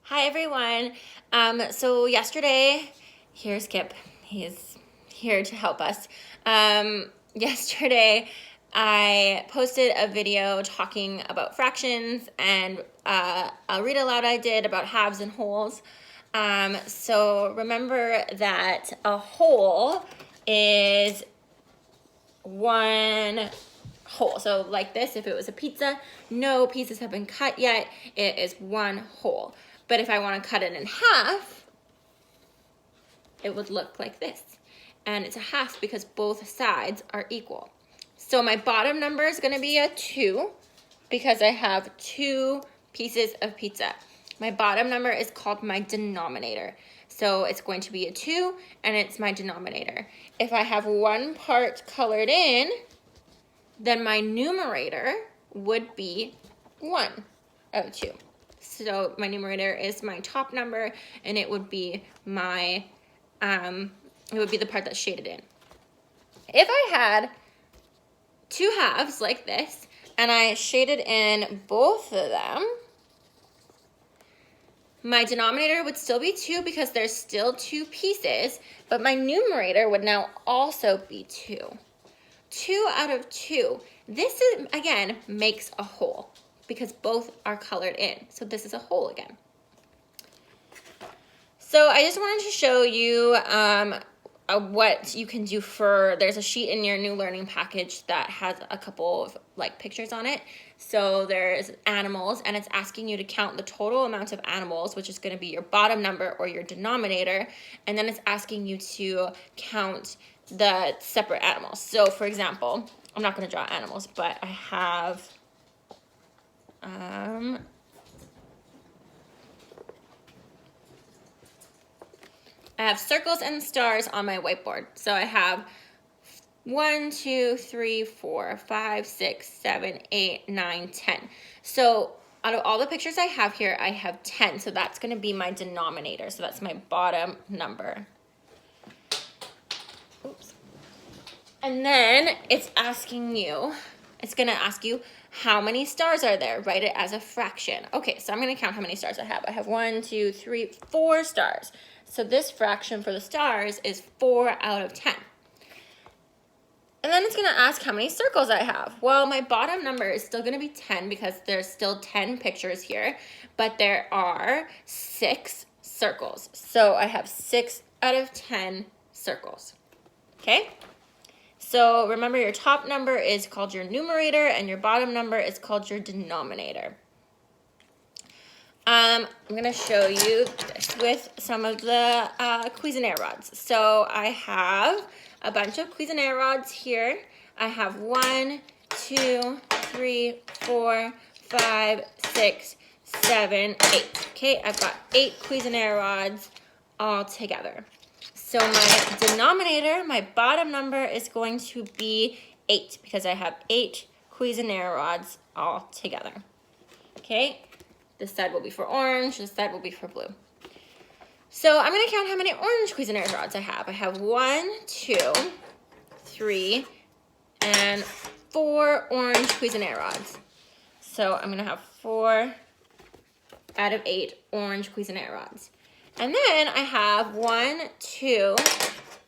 Hi everyone. So yesterday, here's Kip. He's here to help us. Yesterday, I posted a video talking about fractions and a read aloud I did about halves and wholes. So remember that a whole is one whole. So like this, if it was a pizza, no pieces have been cut yet. It is one whole. But if I want to cut it in half, it would look like this. And it's a half because both sides are equal. So my bottom number is going to be a 2 because I have 2 pieces of pizza. My bottom number is called my denominator. So it's going to be a 2 and it's my denominator. If I have one part colored in, then my numerator would be 1 of 2. So my numerator is my top number, and it would be my, it would be the part that's shaded in. If I had 2 halves like this, and I shaded in both of them, my denominator would still be 2 because there's still 2 pieces, but my numerator would now also be 2. 2 out of 2. This is, again, makes a whole because both are colored in. So this is a whole again. So I just wanted to show you what you can do for, there's a sheet in your new learning package that has a couple of like pictures on it. So there's animals, and it's asking you to count the total amount of animals, which is going to be your bottom number or your denominator. And then it's asking you to count the separate animals. So for example, I'm not going to draw animals, but I have circles and stars on my whiteboard. So I have 1, 2, 3, 4, 5, 6, 7, 8, 9, 10. So out of all the pictures I have here, I have 10. So that's going to be my denominator. So that's my bottom number. Oops. And then it's asking you, it's going to ask you, how many stars are there? Write it as a fraction. Okay, so I'm going to count how many stars I have. I have 1, 2, 3, 4 stars. So this fraction for the stars is 4 out of 10. And then it's going to ask how many circles I have. Well, my bottom number is still going to be 10 because there's still 10 pictures here, but there are 6 circles. So I have 6 out of 10 circles. Okay? So remember, your top number is called your numerator and your bottom number is called your denominator. I'm going to show you this with some of the Cuisenaire rods. So I have a bunch of Cuisenaire rods here. I have 1, 2, 3, 4, 5, 6, 7, 8. Okay, I've got 8 Cuisenaire rods all together. So my denominator, my bottom number, is going to be 8 because I have 8 Cuisenaire rods all together. Okay, this side will be for orange, this side will be for blue. So I'm going to count how many orange Cuisenaire rods I have. I have 1, 2, 3, and 4 orange Cuisenaire rods. So I'm going to have 4 out of 8 orange Cuisenaire rods. And then I have 1, 2,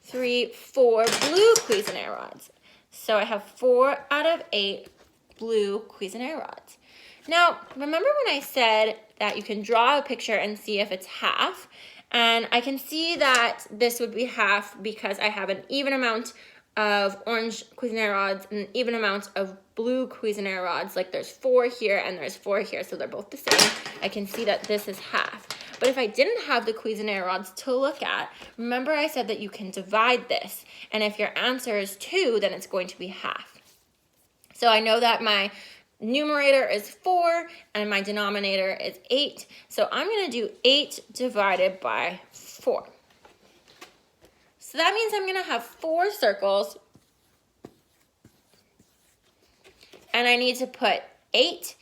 3, 4 blue Cuisenaire rods. So I have 4 out of 8 blue Cuisenaire rods. Now, remember when I said that you can draw a picture and see if it's half? And I can see that this would be half because I have an even amount of orange Cuisenaire rods and an even amount of blue Cuisenaire rods. Like there's 4 here and there's 4 here, so they're both the same. I can see that this is half. But if I didn't have the Cuisenaire rods to look at, remember I said that you can divide this. And if your answer is 2, then it's going to be half. So I know that my numerator is 4 and my denominator is 8. So I'm going to do 8 divided by 4. So that means I'm going to have 4 circles. And I need to put 8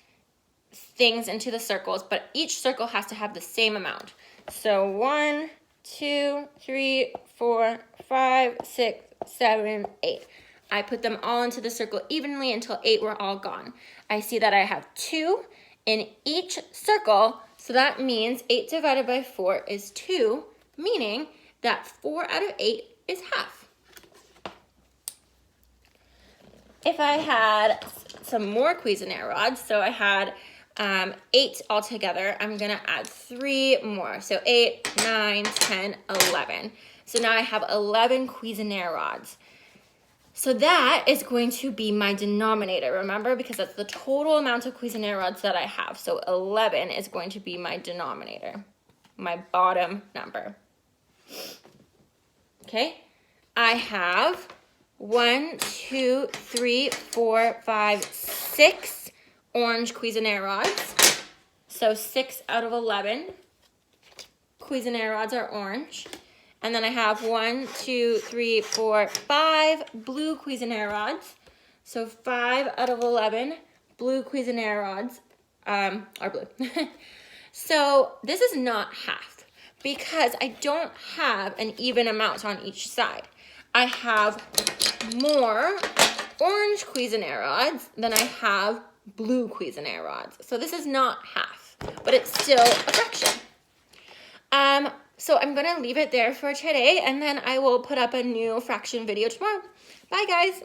things into the circles, but each circle has to have the same amount. So 1, 2, 3, 4, 5, 6, 7, 8. I put them all into the circle evenly until 8 were all gone. I see that I have 2 in each circle, So that means 8 divided by 4 is 2, meaning that 4 out of 8 is half. If I had some more Cuisinart rods, so I had 8 altogether, I'm gonna add 3 more. So 8, 9, 10, 11. So now I have 11 Cuisinart rods. So that is going to be my denominator, remember? Because that's the total amount of Cuisinart rods that I have. So 11 is going to be my denominator, my bottom number. Okay, I have 1, 2, 3, 4, 5, 6 orange Cuisinart rods. So 6 out of 11 Cuisinart rods are orange. And then I have 1, 2, 3, 4, 5 blue Cuisinart rods. So 5 out of 11 blue Cuisinart rods are blue. So this is not half because I don't have an even amount on each side. I have more orange Cuisinart rods than I have blue Cuisinart rods. So this is not half, but it's still a fraction. So I'm gonna leave it there for today, and then I will put up a new fraction video tomorrow. Bye, guys.